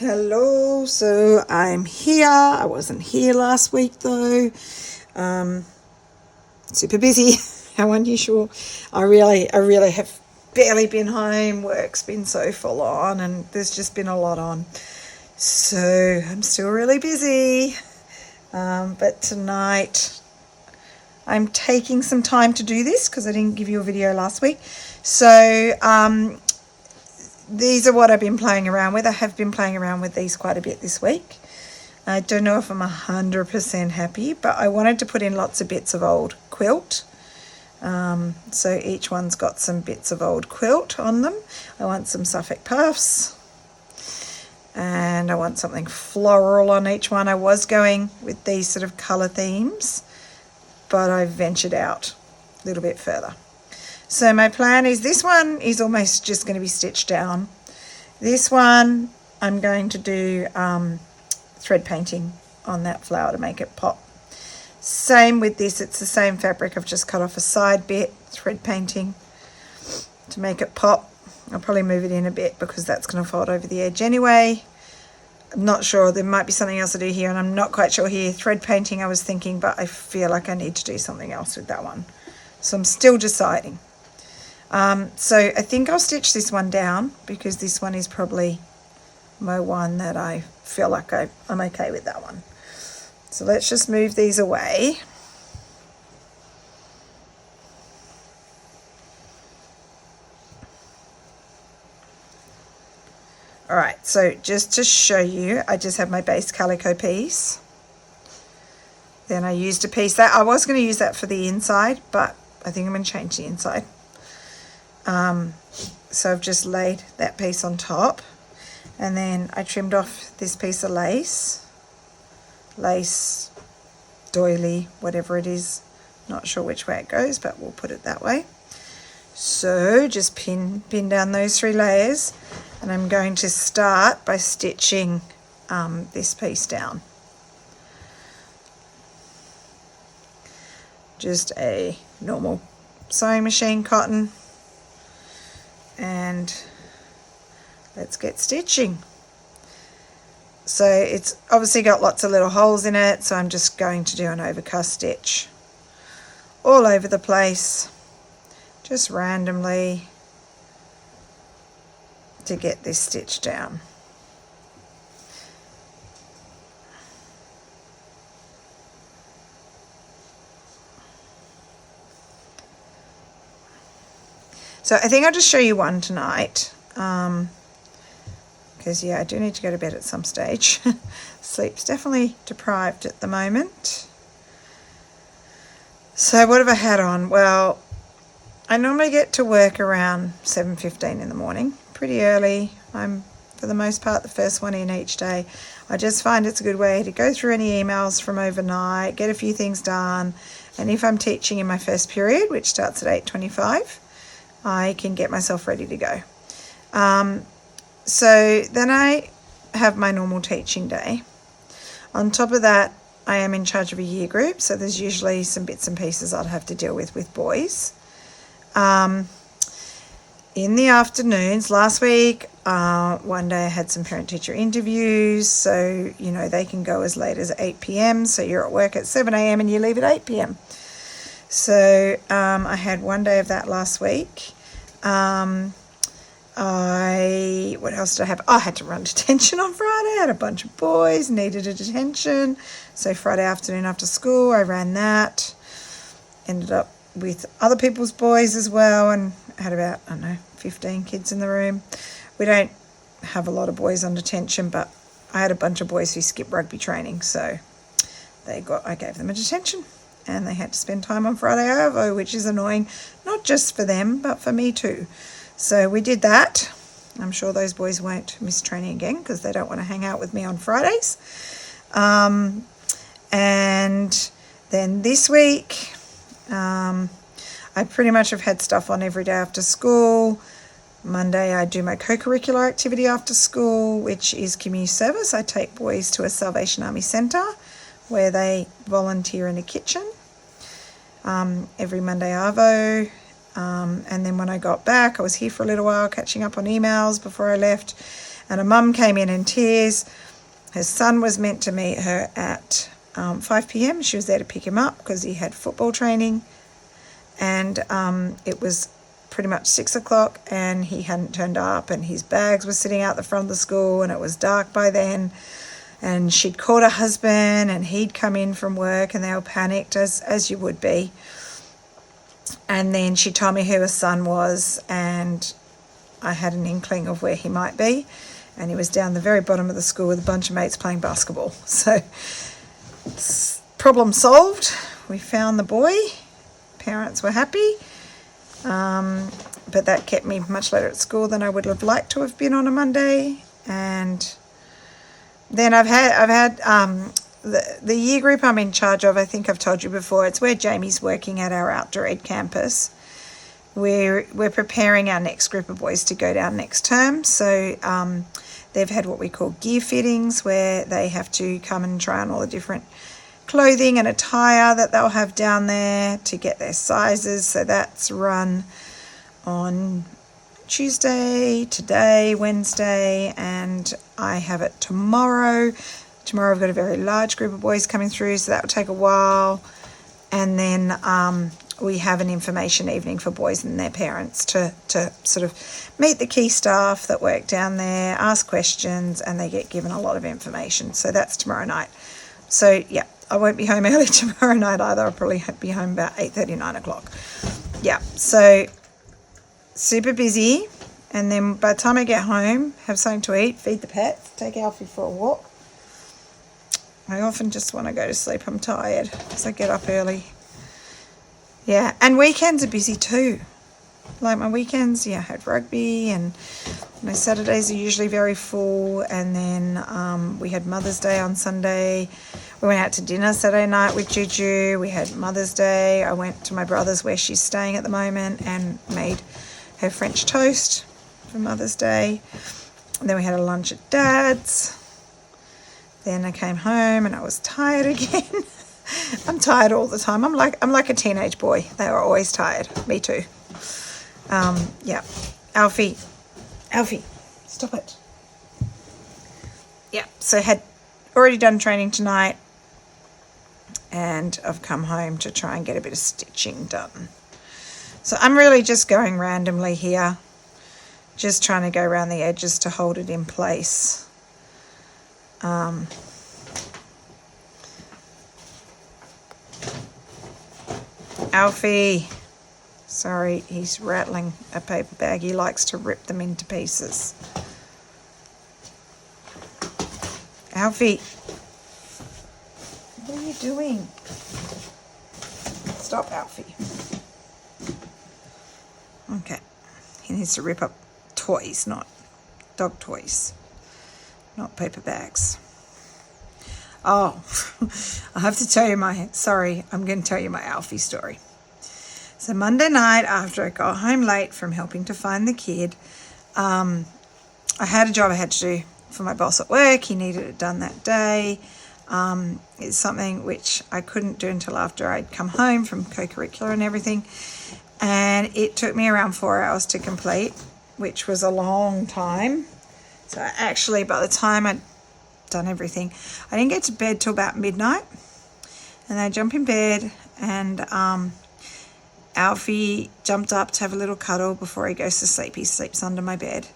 Hello, so I'm here. I wasn't here last week though. Super busy, how unusual. I really have barely been home. Work's been so full on and there's just been a lot on. So I'm still really busy. But tonight I'm taking some time to do this because I didn't give you a video last week. So these are what I've been playing around with. I have been playing around with these quite a bit this week. I don't know if I'm 100% happy, but I wanted to put in lots of bits of old quilt. So each one's got some bits of old quilt on them. I want some Suffolk puffs. And I want something floral on each one. I was going with these sort of colour themes, but I ventured out a little bit further. So my plan is this one is almost just going to be stitched down. This one I'm going to do thread painting on that flower to make it pop. Same with this, it's the same fabric. I've just cut off a side bit, thread painting to make it pop. I'll probably move it in a bit because that's going to fold over the edge anyway. I'm not sure, there might be something else to do here and I'm not quite sure here. Thread painting I was thinking, but I feel like I need to do something else with that one. So I'm still deciding. So I think I'll stitch this one down because this one is probably my one that I feel like I'm okay with that one. So let's just move these away. All right, so just to show you, I just have my base calico piece. Then I used a piece that I was going to use that for the inside, but I think I'm going to change the inside. So I've just laid that piece on top and then I trimmed off this piece of lace, doily, whatever it is, not sure which way it goes, but we'll put it that way. So just pin down those 3 layers and I'm going to start by stitching this piece down. Just a normal sewing machine cotton. And let's get stitching. So it's obviously got lots of little holes in it, so I'm just going to do an overcast stitch all over the place, just randomly, to get this stitch down. So I think I'll just show you one tonight, because yeah, I do need to go to bed at some stage. Sleep's definitely deprived at the moment. So what have I had on? Well, I normally get to work around 7:15 in the morning, pretty early. I'm, for the most part, the first one in each day. I just find it's a good way to go through any emails from overnight, get a few things done, and if I'm teaching in my first period, which starts at 8:25, I can get myself ready to go. So then I have my normal teaching day. On top of that, I am in charge of a year group, so there's usually some bits and pieces I'd have to deal with boys. In the afternoons, last week, one day I had some parent-teacher interviews, so, you know, they can go as late as 8 p.m, so you're at work at 7 a.m. and you leave at 8 p.m. So I had one day of that last week. What else did I have? I had to run detention on Friday. I had a bunch of boys, needed a detention. So Friday afternoon after school, I ran that. Ended up with other people's boys as well and had about, I don't know, 15 kids in the room. We don't have a lot of boys on detention, but I had a bunch of boys who skipped rugby training, so I gave them a detention. And they had to spend time on Friday Arvo, which is annoying, not just for them, but for me too. So we did that. I'm sure those boys won't miss training again because they don't want to hang out with me on Fridays. And then this week, I pretty much have had stuff on every day after school. Monday I do my co-curricular activity after school, which is community service. I take boys to a Salvation Army centre where they volunteer in a kitchen every Monday Arvo. And then when I got back, I was here for a little while catching up on emails before I left. And her mum came in tears. Her son was meant to meet her at 5 p.m. She was there to pick him up because he had football training. And it was pretty much 6 o'clock and he hadn't turned up, and his bags were sitting out the front of the school, and it was dark by then. And she'd called her husband and he'd come in from work, and they were panicked, as you would be. And then she told me who her son was, and I had an inkling of where he might be. And he was down the very bottom of the school with a bunch of mates playing basketball. So, problem solved. We found the boy. Parents were happy. But that kept me much later at school than I would have liked to have been on a Monday. And then I've had the year group I'm in charge of. I think I've told you before. It's where Jamie's working at our outdoor ed campus. We're preparing our next group of boys to go down next term. So they've had what we call gear fittings, where they have to come and try on all the different clothing and attire that they'll have down there to get their sizes. So that's run on Tuesday, today, Wednesday, and I have it tomorrow. Tomorrow I've got a very large group of boys coming through, so that will take a while. And then we have an information evening for boys and their parents to sort of meet the key staff that work down there, ask questions, and they get given a lot of information. So that's tomorrow night. So, yeah, I won't be home early tomorrow night either. I'll probably be home about 8:30, 9 o'clock. Yeah, so super busy. And then by the time I get home, have something to eat, feed the pets, take Alfie for a walk. I often just want to go to sleep. I'm tired, so I get up early. Yeah, and weekends are busy too. Like my weekends, I had rugby, and my Saturdays are usually very full. And then we had Mother's Day on Sunday. We went out to dinner Saturday night with Juju. We had Mother's Day. I went to my brother's where she's staying at the moment and made her French toast for Mother's Day. And then we had a lunch at Dad's. Then I came home and I was tired again. I'm tired all the time. I'm like a teenage boy. They are always tired. Me too. Yeah. Alfie, stop it. Yeah. So had already done training tonight, and I've come home to try and get a bit of stitching done. So I'm really just going randomly here, just trying to go around the edges to hold it in place. Alfie, sorry, he's rattling a paper bag. He likes to rip them into pieces. Alfie, what are you doing? Stop, Alfie. Okay, he needs to rip up toys, not dog toys, not paper bags. Oh, I have to tell you I'm going to tell you my Alfie story. So Monday night, after I got home late from helping to find the kid, I had a job I had to do for my boss at work. He needed it done that day. It's something which I couldn't do until after I'd come home from co-curricular and everything. And it took me around 4 hours to complete, which was a long time. So actually, by the time I'd done everything, I didn't get to bed till about midnight. And I jump in bed, and Alfie jumped up to have a little cuddle before he goes to sleep. He sleeps under my bed.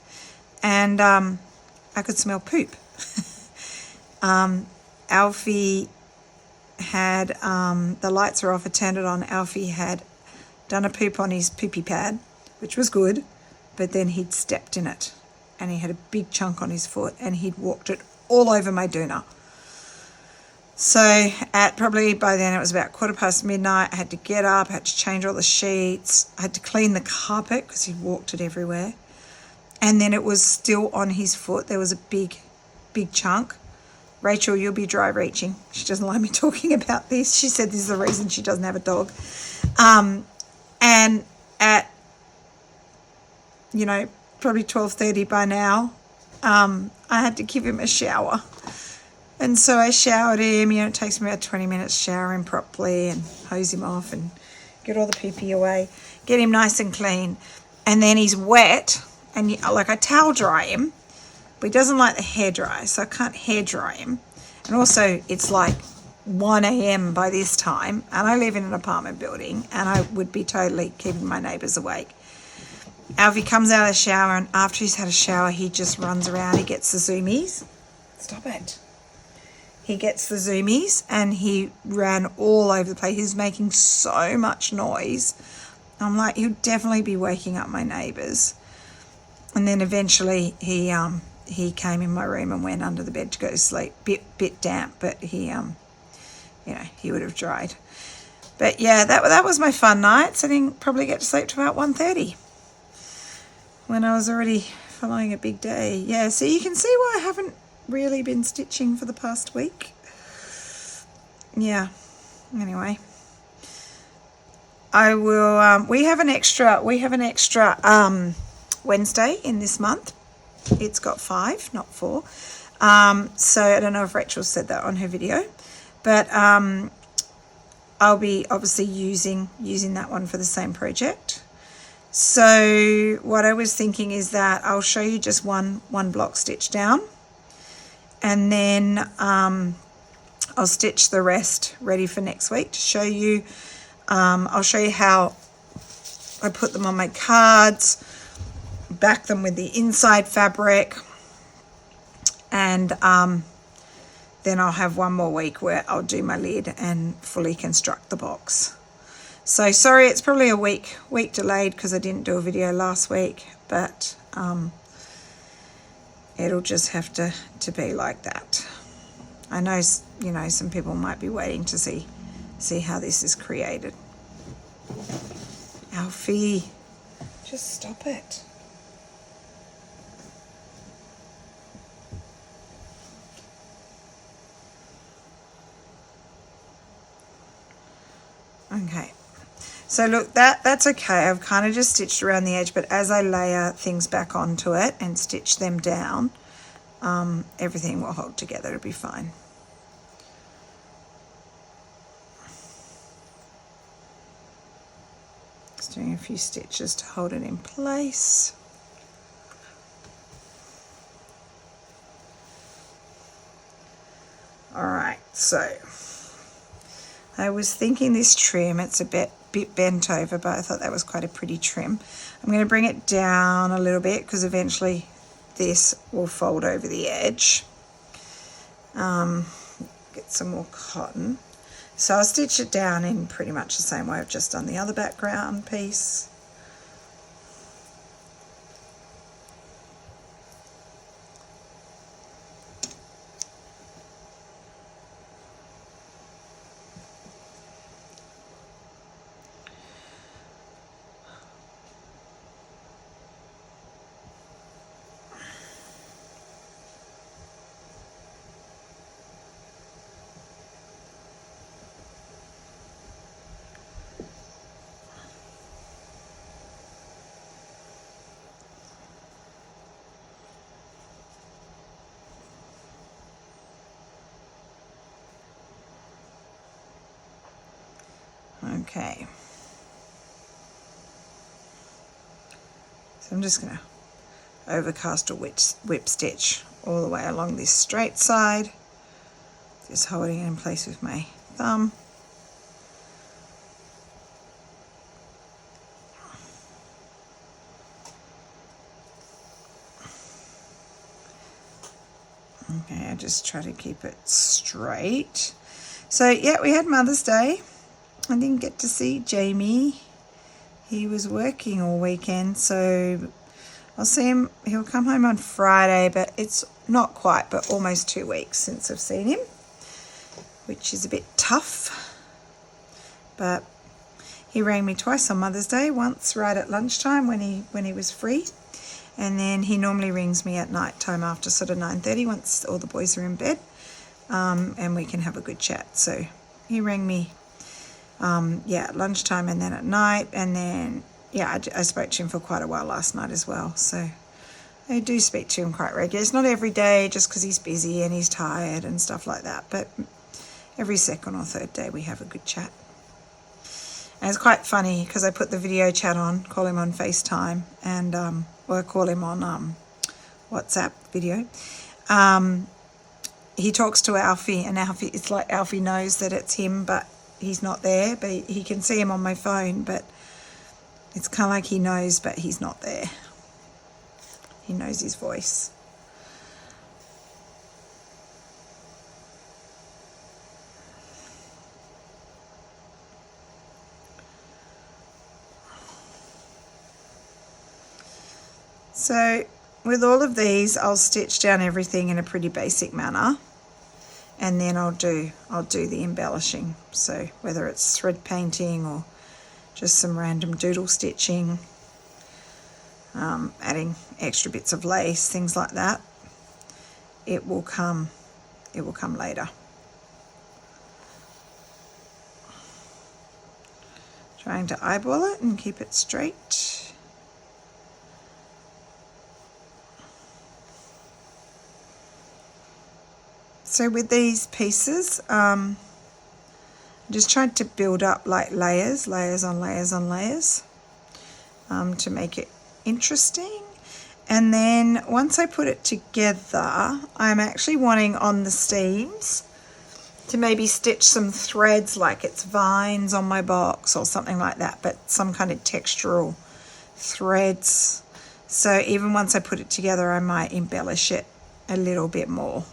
And I could smell poop. Alfie had, the lights were off, I turned it on. Alfie had done a poop on his poopy pad, which was good, but then he'd stepped in it, and he had a big chunk on his foot, and he'd walked it all over my doona. So at probably by then it was about midquarter midnight. I had to get up, I had to change all the sheets, I had to clean the carpet because he'd walked it everywhere. And then it was still on his foot. There was a big chunk. Rachel, you'll be dry reaching. She doesn't like me talking about this. She said this is the reason she doesn't have a dog. And at, probably 12:30 by now, I had to give him a shower. And so I showered him. It takes me about 20 minutes to shower him properly and hose him off and get all the pee-pee away, get him nice and clean. And then he's wet, and I towel dry him, but he doesn't like the hairdryer, so I can't hairdry him. And also, it's like 1 a.m. by this time, and I live in an apartment building, and I would be totally keeping my neighbours awake. Alfie comes out of the shower, and after he's had a shower, he just runs around. He gets the zoomies. Stop it. He gets the zoomies, and he ran all over the place. He's making so much noise. I'm like, he'll definitely be waking up my neighbours. And then eventually he came in my room and went under the bed to go to sleep. Bit damp, but he he would have dried. But yeah, that was my fun night. So I didn't probably get to sleep till about 1:30 when I was already following a big day. Yeah, so you can see why I haven't really been stitching for the past week. Yeah, anyway. I will, we have an extra Wednesday in this month. It's got 5, not 4. So I don't know if Rachel said that on her video, but I'll be obviously using that one for the same project. So what I was thinking is that I'll show you just one block stitch down, and then I'll stitch the rest ready for next week to show you. I'll show you how I put them on my cards, back them with the inside fabric, and then I'll have one more week where I'll do my lid and fully construct the box. So sorry, it's probably a week delayed because I didn't do a video last week, but it'll just have to be like that. I know, some people might be waiting to see how this is created. Alfie, just stop it. Okay, so look, that's okay. I've kind of just stitched around the edge, but as I layer things back onto it and stitch them down, everything will hold together. It'll be fine. Just doing a few stitches to hold it in place. All right, so I was thinking this trim, it's a bit bent over, but I thought that was quite a pretty trim. I'm going to bring it down a little bit because eventually this will fold over the edge. Get some more cotton. So I'll stitch it down in pretty much the same way I've just done the other background piece. Okay, so I'm just going to overcast or whip stitch all the way along this straight side, just holding it in place with my thumb. Okay, I just try to keep it straight. So yeah, we had Mother's Day. I didn't get to see Jamie. He was working all weekend, so I'll see him. He'll come home on Friday, but it's not quite, but almost 2 weeks since I've seen him, which is a bit tough. But he rang me twice on Mother's Day, once right at lunchtime when he was free, and then he normally rings me at night time after sort of 9:30 once all the boys are in bed, and we can have a good chat. So he rang me at lunchtime and then at night, and then I spoke to him for quite a while last night as well. So I do speak to him quite regularly. It's not every day just because he's busy and he's tired and stuff like that, but every second or third day we have a good chat. And it's quite funny because I put the video chat on, call him on FaceTime, and I call him on WhatsApp video. He talks to Alfie, and Alfie, it's like Alfie knows that it's him, but he's not there. But he can see him on my phone, but it's kind of like he knows, but he's not there. He knows his voice. So with all of these, I'll stitch down everything in a pretty basic manner, and then I'll do the embellishing. So whether it's thread painting or just some random doodle stitching, adding extra bits of lace, things like that, it will come later. Trying to eyeball it and keep it straight. So with these pieces, just tried to build up like layers on layers on layers, to make it interesting. And then once I put it together, I'm actually wanting on the seams to maybe stitch some threads, like it's vines on my box or something like that, but some kind of textural threads. So even once I put it together, I might embellish it a little bit more.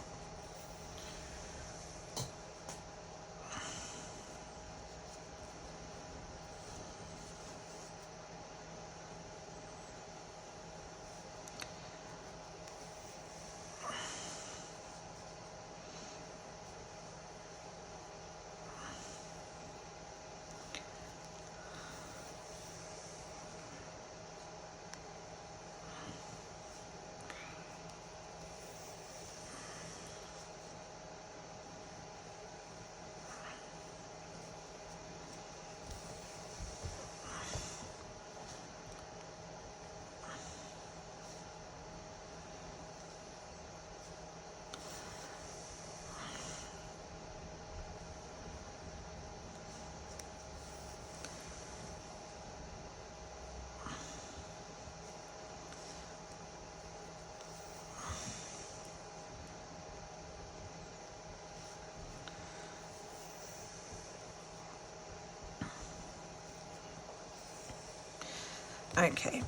Okay.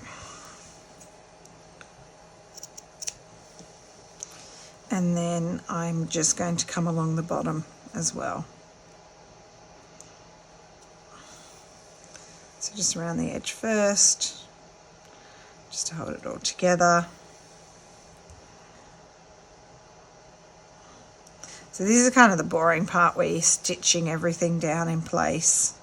And then I'm just going to come along the bottom as well. So just around the edge first, just to hold it all together. So this is kind of the boring part where you're stitching everything down in place.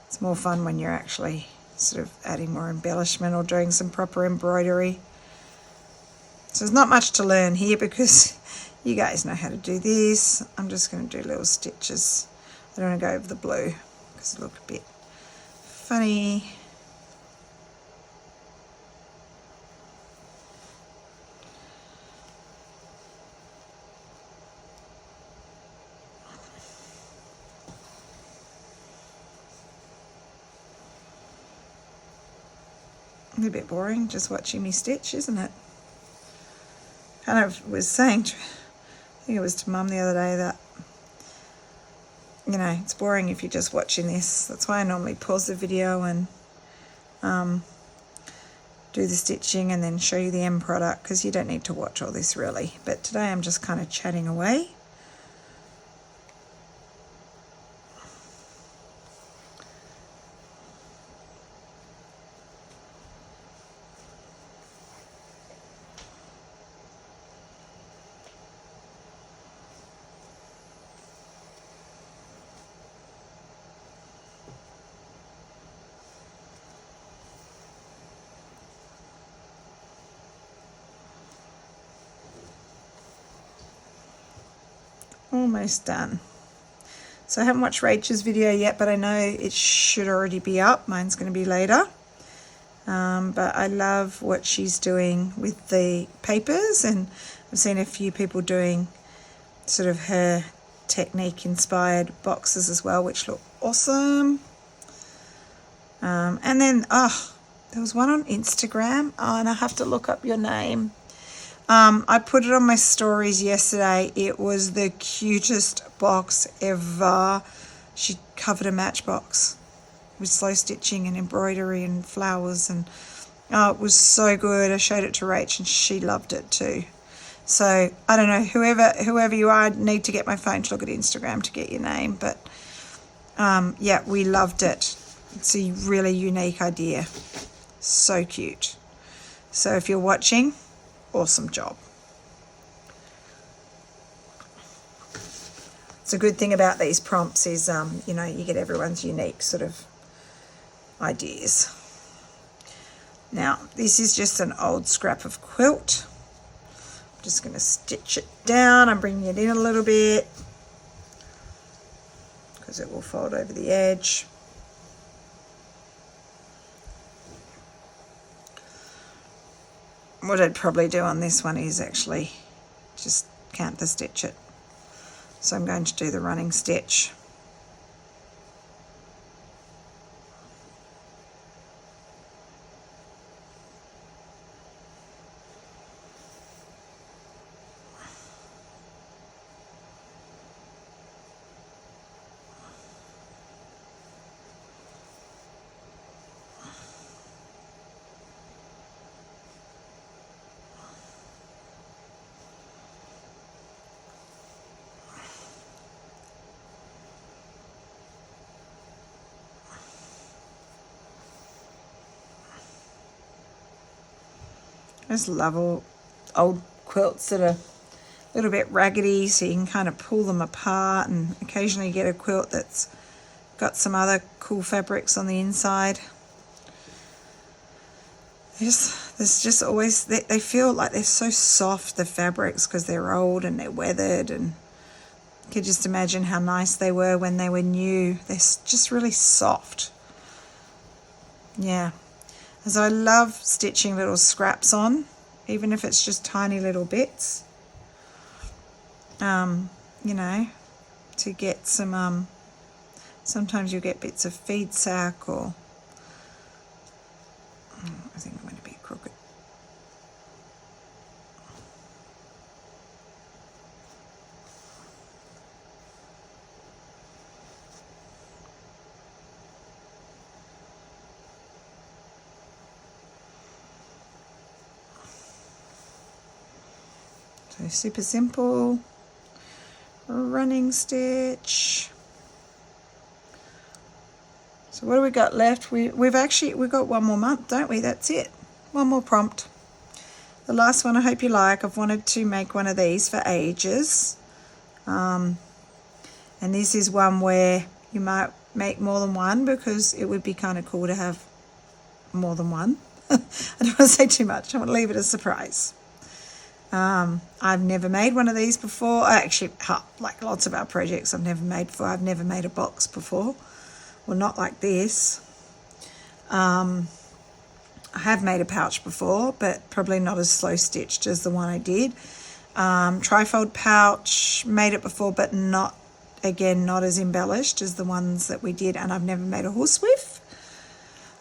It's more fun when you're actually sort of adding more embellishment or doing some proper embroidery. So there's not much to learn here because you guys know how to do this. I'm just going to do little stitches. I don't want to go over the blue because it looks a bit funny. A bit boring just watching me stitch, isn't it? Kind of was saying to, I think it was to Mum the other day, that, you know, it's boring if you're just watching this. That's why I normally pause the video and do the stitching and then show you the end product, because you don't need to watch all this really. But today I'm just kind of chatting away. Almost done. So I haven't watched Rachel's video yet, but I know it should already be up. Mine's going to be later. But I love what she's doing with the papers, and I've seen a few people doing sort of her technique inspired boxes as well, which look awesome. And then there was one on Instagram. Oh, and I have to look up your name. I put it on my stories yesterday. It was the cutest box ever. She covered a matchbox with slow stitching and embroidery and flowers, and oh, it was so good. I showed it to Rach and she loved it too. So I don't know, whoever you are, I need to get my phone to look at Instagram to get your name, but yeah, we loved it. It's a really unique idea. So cute. So if you're watching, awesome job. It's a good thing about these prompts is, you know, you get everyone's unique sort of ideas. Now, this is just an old scrap of quilt. I'm just going to stitch it down. I'm bringing it in a little bit because it will fold over the edge. What I'd probably do on this one is actually just counter stitch it. So I'm going to do the running stitch. I just love all old quilts that are a little bit raggedy, so you can kind of pull them apart, and occasionally get a quilt that's got some other cool fabrics on the inside. There's just always, they feel like they're so soft, the fabrics, because they're old and they're weathered, and you could just imagine how nice they were when they were new. They're just really soft. Yeah. So I love stitching little scraps on, even if it's just tiny little bits. You know, to get some, sometimes you'll get bits of feed sack, or, I think I'm going to be crooked. So super simple, running stitch. So what do we got left? We've got one more month, don't we? That's it. One more prompt. The last one I hope you like. I've wanted to make one of these for ages. And this is one where you might make more than one, because it would be kind of cool to have more than one. I don't want to say too much. I want to leave it a surprise. I've never made one of these before. Actually, like lots of our projects I've never made before. I've never made a box before. Well, not like this. I have made a pouch before, but probably not as slow stitched as the one I did. Trifold pouch, made it before, but not as embellished as the ones that we did. And I've never made a horsewhip.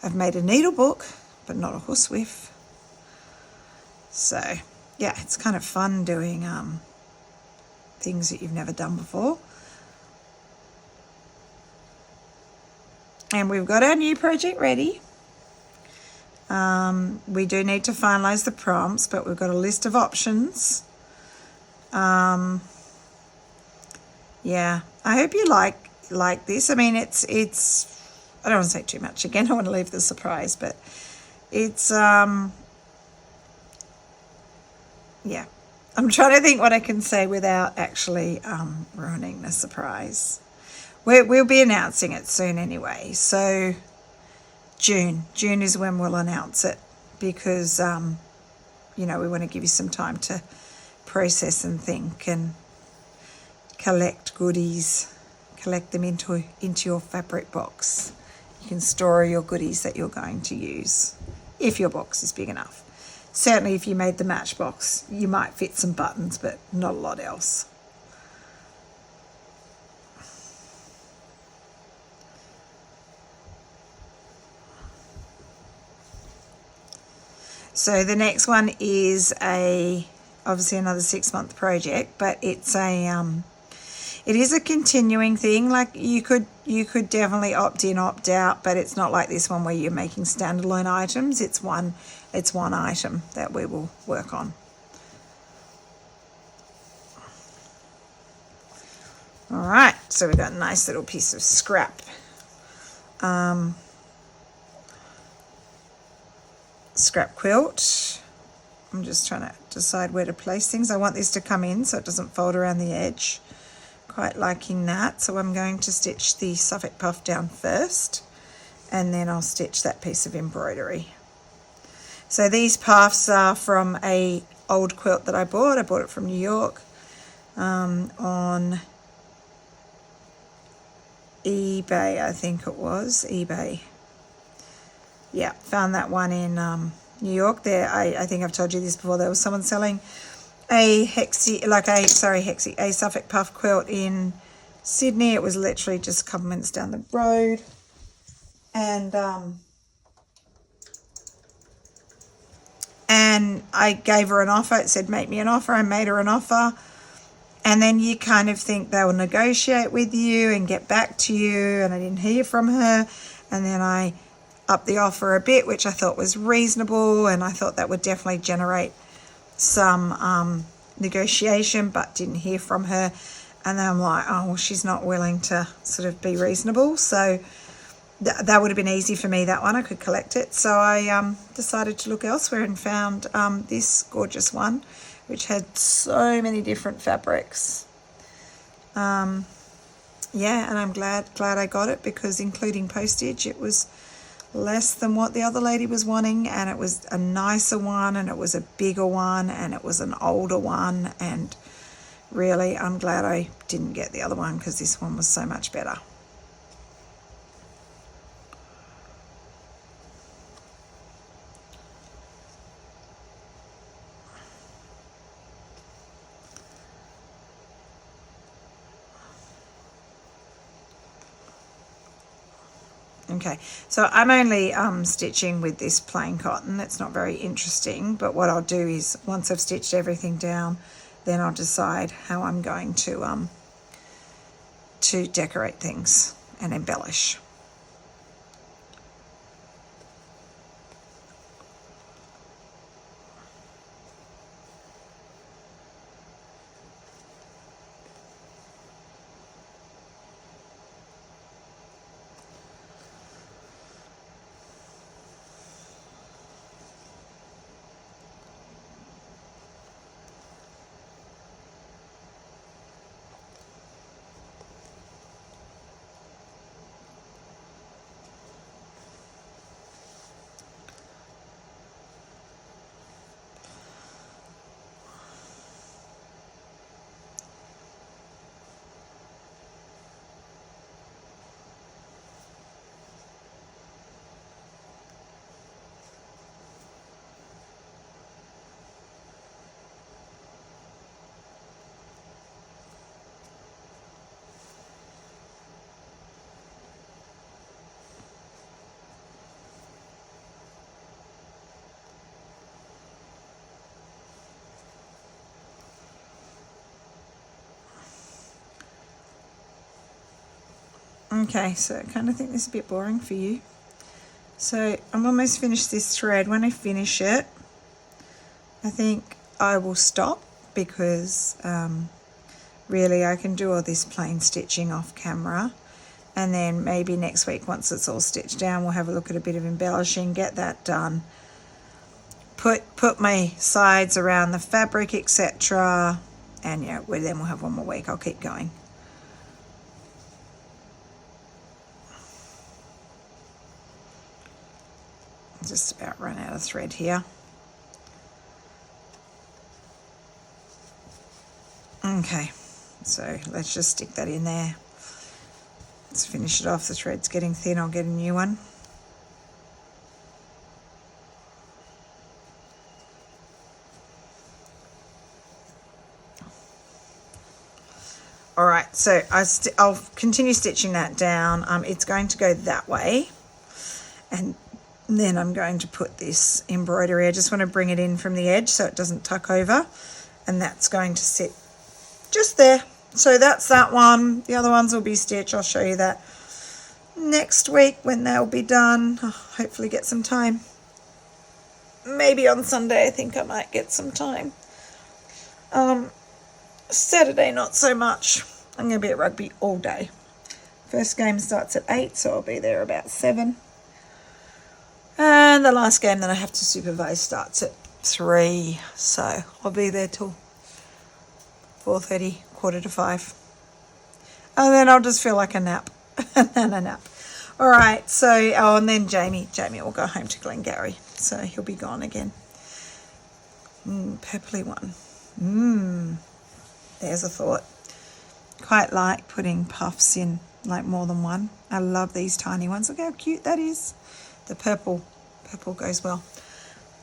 I've made a needle book, but not a horsewhip. So yeah, it's kind of fun doing things that you've never done before. And we've got our new project ready. We do need to finalize the prompts, but we've got a list of options. Yeah, I hope you like this. I mean, it's I don't want to say too much. Again, I want to leave the surprise, but it's yeah. I'm trying to think what I can say without actually ruining the surprise. We'll be announcing it soon anyway. So June is when we'll announce it, because you know, we want to give you some time to process and think and collect goodies, collect them into your fabric box. You can store your goodies that you're going to use if your box is big enough. Certainly if you made the matchbox, you might fit some buttons, but not a lot else. So the next one is a obviously another 6-month project, but it's it is a continuing thing. Like you could definitely opt in, opt out, but it's not like this one where you're making standalone items. It's one item that we will work on. All right, so we've got a nice little piece of scrap. Scrap quilt. I'm just trying to decide where to place things. I want this to come in so it doesn't fold around the edge. Quite liking that. So I'm going to stitch the Suffolk puff down first, and then I'll stitch that piece of embroidery. So these puffs are from a old quilt that I bought. I bought it from New York on eBay, I think it was. eBay. Yeah, found that one in New York. There, I think I've told you this before. There was someone selling a Suffolk puff quilt in Sydney. It was literally just a couple minutes down the road, and I gave her an offer. It said make me an offer. I made her an offer, and then you kind of think they will negotiate with you and get back to you, and I didn't hear from her, and then I upped the offer a bit, which I thought was reasonable, and I thought that would definitely generate some negotiation, but didn't hear from her. And then I'm like, oh, well, she's not willing to sort of be reasonable. So that would have been easy for me, that one. I could collect it. So I decided to look elsewhere and found this gorgeous one, which had so many different fabrics. Yeah, and I'm glad I got it, because including postage, it was less than what the other lady was wanting, and it was a nicer one, and it was a bigger one, and it was an older one, and really I'm glad I didn't get the other one, because this one was so much better. Okay, so I'm only stitching with this plain cotton. It's not very interesting, but what I'll do is once I've stitched everything down, then I'll decide how I'm going to decorate things and embellish. Okay, so I kind of think this is a bit boring for you. So I'm almost finished this thread. When I finish it, I think I will stop, because really I can do all this plain stitching off camera, and then maybe next week, once it's all stitched down, we'll have a look at a bit of embellishing, get that done, put my sides around the fabric, etc. And yeah, then we'll have one more week. I'll keep going. Just about run out of thread here. Okay, so let's just stick that in there. Let's finish it off. The thread's getting thin. I'll get a new one. All right, so I'll continue stitching that down. It's going to go that way, and then I'm going to put this embroidery. I just want to bring it in from the edge so it doesn't tuck over, and that's going to sit just there. So that's that one. The other ones will be stitched. I'll show you that next week when they'll be done. Oh, hopefully get some time. Maybe on Sunday I think I might get some time. Saturday not so much. I'm going to be at rugby all day. First game starts at 8, so I'll be there about 7. And the last game that I have to supervise starts at 3, so I'll be there till 4:30, 4:45. And then I'll just feel like a nap. And then a nap. All right, so, and then Jamie will go home to Glengarry, so he'll be gone again. Purpley one. There's a thought. Quite like putting puffs in, like more than one. I love these tiny ones. Look how cute that is. The purple goes well.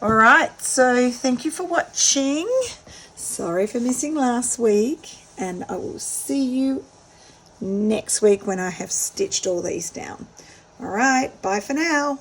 All right, so thank you for watching. Sorry for missing last week, and I will see you next week when I have stitched all these down. All right, bye for now.